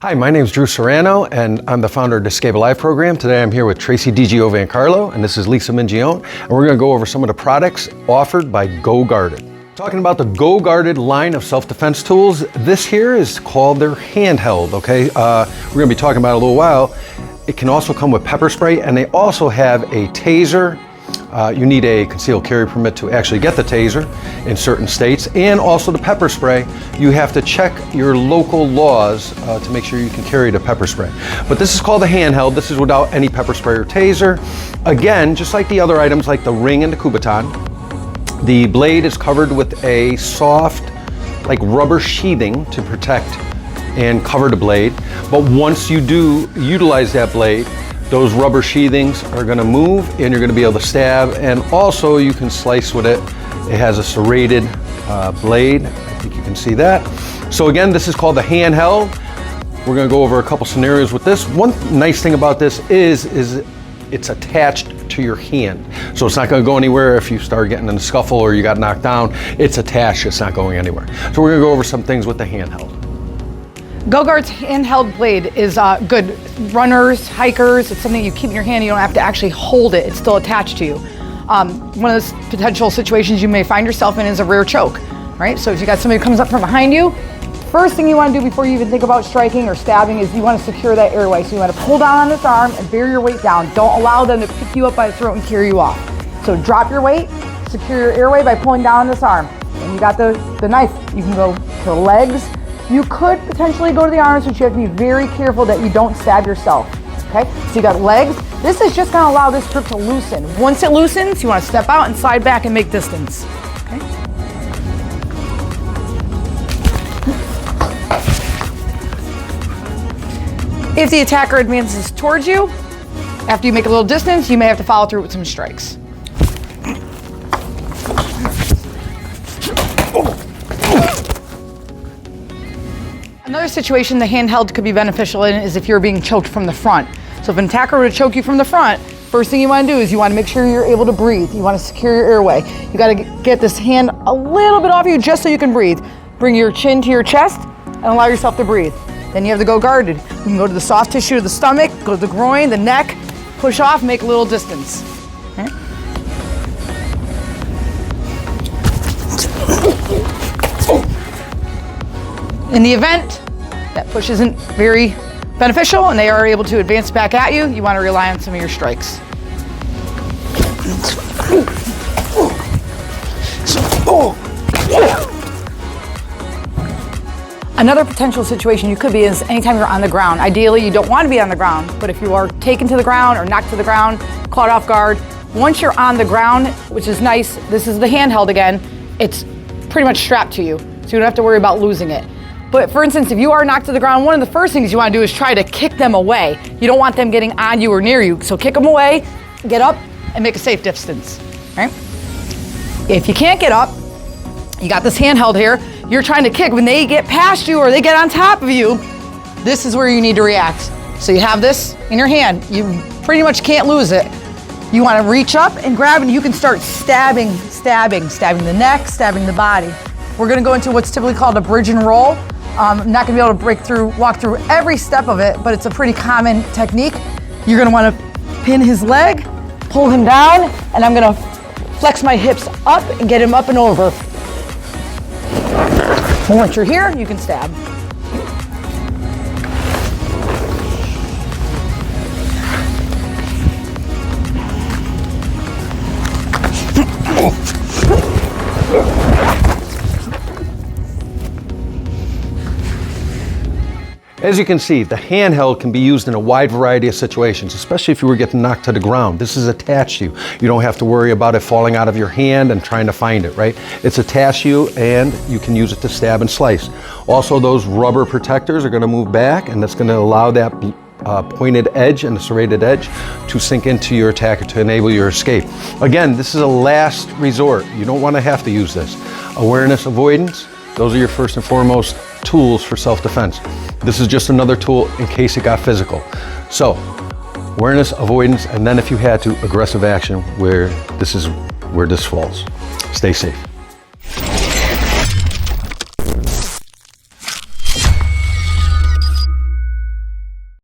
Hi, my name is Drew Serrano, and I'm the founder of the Escape Alive program. Today I'm here with Tracy DiGiovacarlo, and this is Lisa Mingione, and we're going to go over some of the products offered by GoGuarded. Talking about the GoGuarded line of self-defense tools, this here is called their handheld, okay? We're going to be talking about it a little while. It can also come with pepper spray, and they also have a taser. You need a concealed carry permit to actually get the taser in certain states, and also the pepper spray. You have to check your local laws to make sure you can carry the pepper spray. But this is called the handheld. This is without any pepper spray or taser. Again, just like the other items like the ring and the Kubotan, the blade is covered with a soft, like rubber sheathing to protect and cover the blade. But once you do utilize that blade, those rubber sheathings are going to move and you're going to be able to stab, and also you can slice with it. It has a serrated blade. I think you can see that. So again, this is called the handheld. We're going to go over a couple scenarios with this. One nice thing about this is it's attached to your hand. So it's not going to go anywhere if you start getting in a scuffle or you got knocked down. It's attached, it's not going anywhere. So we're going to go over some things with the handheld. GoGuard's handheld blade is good. Runners, hikers, it's something you keep in your hand. You don't have to actually hold it. It's still attached to you. One of those potential situations you may find yourself in is a rear choke, right? So if you got somebody who comes up from behind you, first thing you want to do before you even think about striking or stabbing is you want to secure that airway. So you want to pull down on this arm and bear your weight down. Don't allow them to pick you up by the throat and carry you off. So drop your weight, secure your airway by pulling down on this arm. And you got the knife. You can go to the legs. You could potentially go to the arms, but you have to be very careful that you don't stab yourself, okay? So you got legs. This is just gonna allow this grip to loosen. Once it loosens, you wanna step out and slide back and make distance, okay? If the attacker advances towards you, after you make a little distance, you may have to follow through with some strikes. Another situation the handheld could be beneficial in is if you're being choked from the front. So if an attacker were to choke you from the front, first thing you want to do is you want to make sure you're able to breathe. You want to secure your airway. You got to get this hand a little bit off you just so you can breathe. Bring your chin to your chest and allow yourself to breathe. Then you have to go guarded. You can go to the soft tissue of the stomach, go to the groin, the neck, push off, make a little distance. Okay? In the event that push isn't very beneficial and they are able to advance back at you, you want to rely on some of your strikes. Another potential situation you could be is anytime you're on the ground. Ideally, you don't want to be on the ground, but if you are taken to the ground or knocked to the ground, caught off guard, once you're on the ground, which is nice, this is the handheld again, it's pretty much strapped to you, so you don't have to worry about losing it. But for instance, if you are knocked to the ground, one of the first things you want to do is try to kick them away. You don't want them getting on you or near you. So kick them away, get up, and make a safe distance, right? If you can't get up, you got this handheld here, you're trying to kick. When they get past you or they get on top of you, this is where you need to react. So you have this in your hand. You pretty much can't lose it. You want to reach up and grab, and you can start stabbing the neck, stabbing the body. We're going to go into what's typically called a bridge and roll. I'm not going to be able to walk through every step of it, but it's a pretty common technique. You're going to want to pin his leg, pull him down, and I'm going to flex my hips up and get him up and over. And once you're here, you can stab. As you can see, the handheld can be used in a wide variety of situations, especially if you were getting knocked to the ground. This is attached to you. You don't have to worry about it falling out of your hand and trying to find it, right? It's attached to you and you can use it to stab and slice. Also, those rubber protectors are going to move back, and that's going to allow that pointed edge and the serrated edge to sink into your attacker to enable your escape. Again, this is a last resort. You don't want to have to use this. Awareness, avoidance, those are your first and foremost tools for self-defense. This is just another tool in case it got physical. So, awareness, avoidance, and then if you had to, aggressive action where this falls. Stay safe.